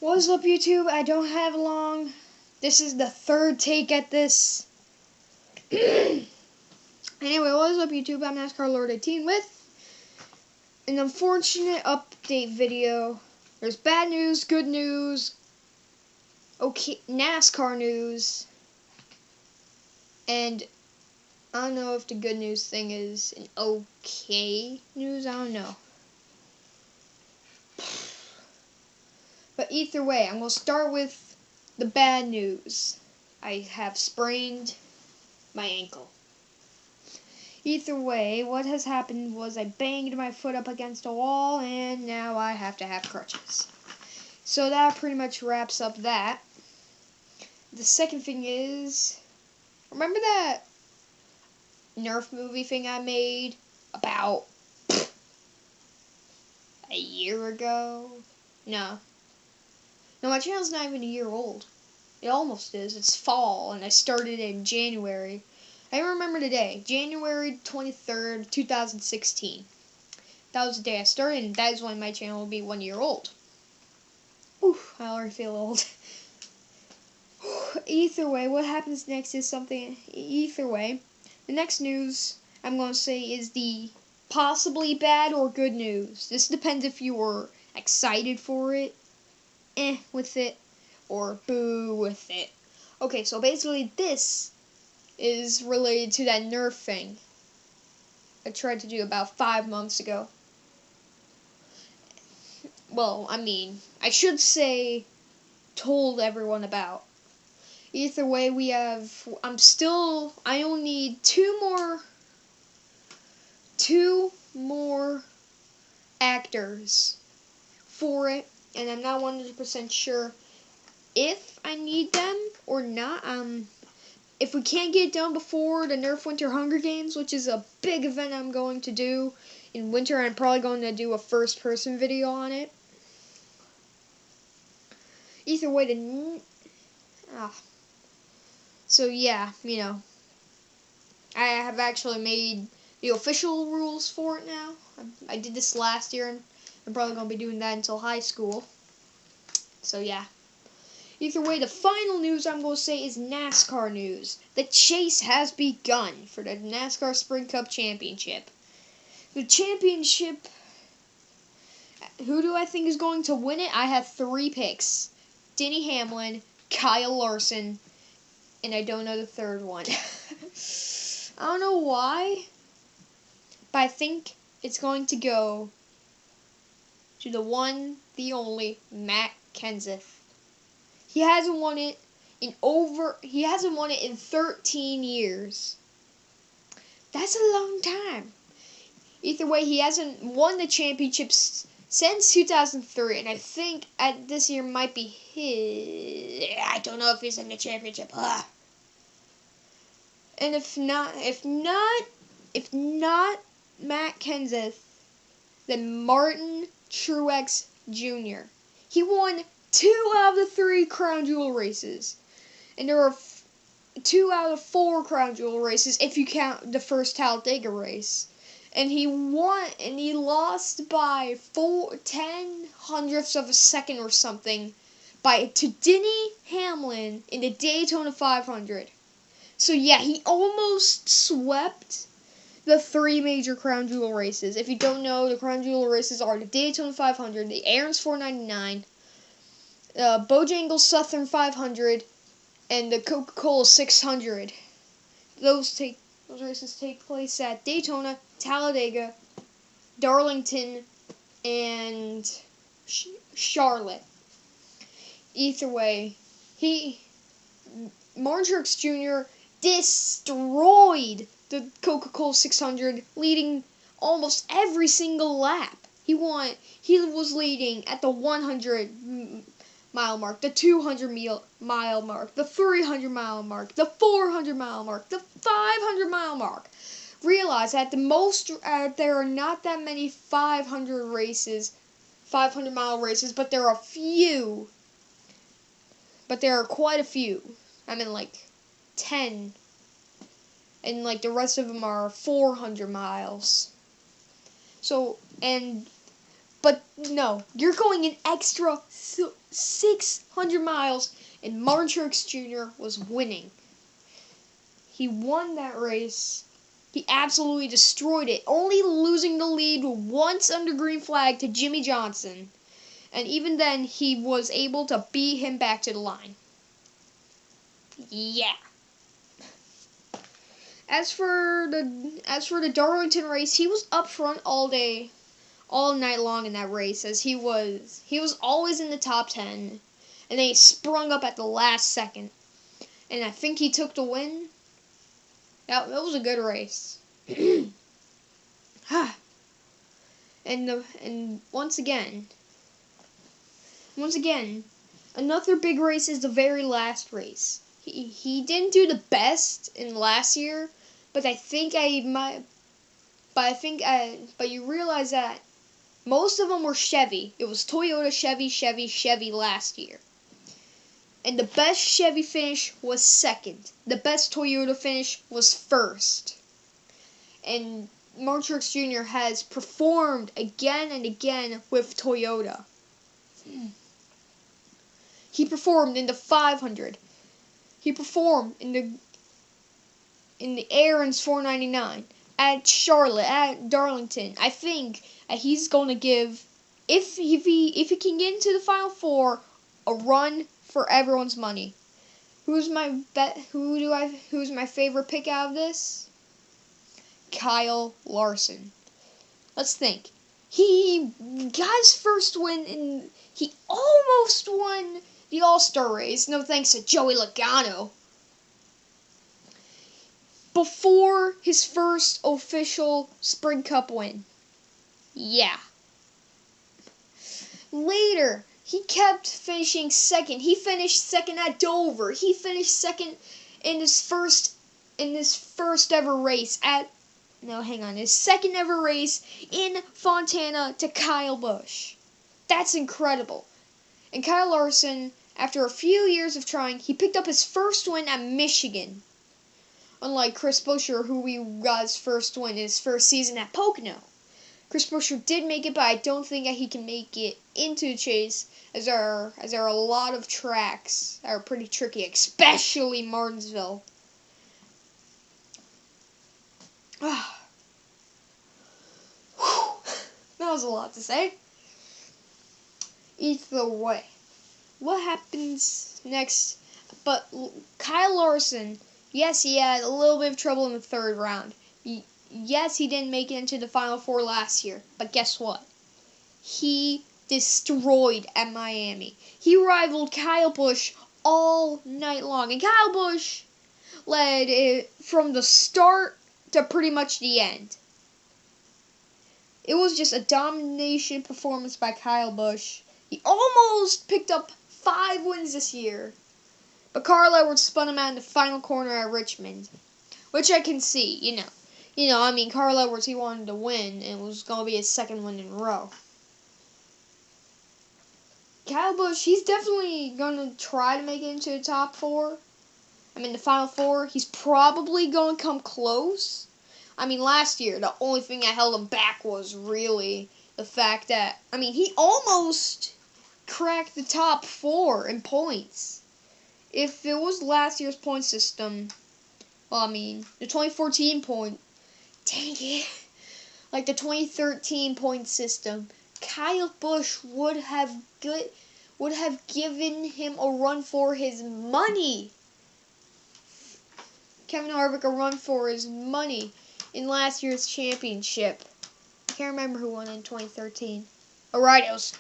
What's up, YouTube? I don't have long. This is the third take at this. Anyway, what's up, YouTube? I'm NASCAR Lord 18 with an unfortunate update video. There's bad news, good news, okay, NASCAR news, and I don't know if the good news thing is an okay news. I don't know. But either way, I'm going to start with the bad news. I have sprained my ankle. Either way, what has happened was I banged my foot up against a wall, and now I have to have crutches. So that pretty much wraps up that. The second thing is, remember that Nerf movie thing I made about a year ago? No, my channel's not even a year old. It almost is. It's fall, and I started in January. I remember the day, January 23rd, 2016. That was the day I started, and that is when my channel will be 1 year old. Ooh, I already feel old. Either way, what happens next is something. Either way, the next news I'm going to say is the possibly bad or good news. This depends if you were excited for it, with it, or boo with it. Okay, so basically this is related to that nerf thing I tried to do about 5 months ago. Well, I mean, I should say told everyone about. Either way, I only need two more actors for it, and I'm not 100% sure if I need them or not. If we can't get it done before the Nerf Winter Hunger Games, which is a big event I'm going to do in winter, I'm probably going to do a first-person video on it. Either way, so yeah, I have actually made the official rules for it now. I did this last year, and I'm probably going to be doing that until high school. So yeah. Either way, the final news I'm going to say is NASCAR news. The chase has begun for the NASCAR Sprint Cup Championship. The championship, who do I think is going to win it? I have 3 picks. Denny Hamlin, Kyle Larson, and I don't know the third one. I don't know why, but I think it's going to go to the one, the only, Matt Kenseth. He hasn't won it in 13 years. That's a long time. Either way, he hasn't won the championships since 2003, and I think this year might be his. I don't know if he's in the championship. And if not Matt Kenseth, then Martin Truex Jr. He won 2 out of the 3 Crown Jewel races. And there are 2 out of 4 Crown Jewel races if you count the first Talladega race. And he lost by 10 hundredths of a second or something to Denny Hamlin in the Daytona 500. So yeah, he almost swept the 3 major Crown Jewel races. If you don't know, the Crown Jewel races are the Daytona 500, the Aaron's 499, Bojangles Southern 500, and the Coca-Cola 600. Those races take place at Daytona, Talladega, Darlington, and Charlotte. Either way, Martin Truex Jr. destroyed the Coca-Cola 600, leading almost every single lap. He was leading at the 100-mile mark, the 200-mile mark, the 300-mile mark, the 400-mile mark, the 500-mile mark. Realize that there are not that many 500-mile races, but there are few. But there are quite a few. I mean, like 10. And like the rest of them are 400 miles. But no, you're going an extra 600 miles, and Martin Truex Jr. was winning. He won that race. He absolutely destroyed it, only losing the lead once under green flag to Jimmy Johnson. And even then, he was able to beat him back to the line. Yeah. As for the Darlington race, he was up front all night long in that race, as he was always in the top 10, and then he sprung up at the last second, and I think he took the win. That was a good race. and once again, another big race is the very last race. He didn't do the best in last year, but you realize that most of them were Chevy. It was Toyota, Chevy last year. And the best Chevy finish was second. The best Toyota finish was first. And Martin Truex Jr. has performed again and again with Toyota. He performed in the 500. He performed in the Aaron's 499, at Charlotte, at Darlington. I think he's going to give, if he can get into the Final Four, a run for everyone's money. Who's my favorite pick out of this? Kyle Larson. Let's think. He got his first win, and he almost won the All-Star race, no thanks to Joey Logano. Before his first official Sprint Cup win. Yeah. Later, he kept finishing second. He finished second at Dover. He finished second in his first ever race his second ever race in Fontana to Kyle Busch. That's incredible. And Kyle Larson, after a few years of trying, he picked up his first win at Michigan. Unlike Chris Buescher, who got his first win in his first season at Pocono. Chris Buescher did make it, but I don't think that he can make it into the chase, as there are a lot of tracks that are pretty tricky, especially Martinsville. That was a lot to say. Either way, what happens next? But Kyle Larson, yes, he had a little bit of trouble in the third round. Yes, he didn't make it into the Final Four last year. But guess what? He destroyed at Miami. He rivaled Kyle Busch all night long. And Kyle Busch led it from the start to pretty much the end. It was just a domination performance by Kyle Busch. He almost picked up 5 wins this year. But Carl Edwards spun him out in the final corner at Richmond. Which I can see, Carl Edwards, he wanted to win, and it was going to be his second win in a row. Kyle Busch, he's definitely going to try to make it into the top 4. The Final Four. He's probably going to come close. Last year, the only thing that held him back was really the fact that, he almost cracked the top 4 in points. If it was last year's point system, the 2014 point, dang it, like the 2013 point system, Kyle Busch would have given him a run for his money. Kevin Harvick a run for his money in last year's championship. I can't remember who won in 2013. Alright, it was